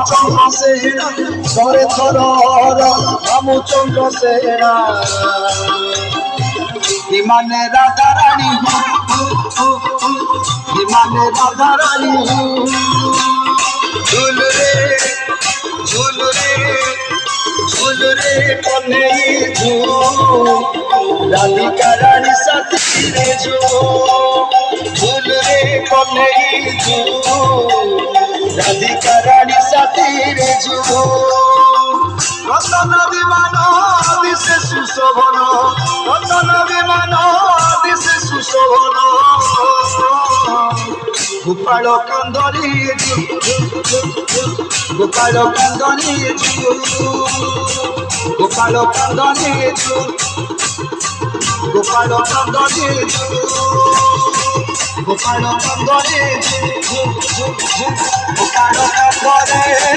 রামচন্দ্র সেনা ধরে ধর রামচন্দ্র সেনা বিমানে রাধা রানী বিমানে রাধা রানী ঝুল রে ঝুল রে ঝুল রে কনে ঝুল রাধিকা রানী সাথী রে ঝুল রে কনে ঝুল রাধিকা রানী সাথী রে রতন বিমান দিশে সুশোভন রতন বিমান দিশে সুশোভন গোপাল কান্দনি গোপাল কান্দনি গোপাল কান্দনি গোপাল কান্দনি গোপাল কান্দনি গোপাল কান্দনি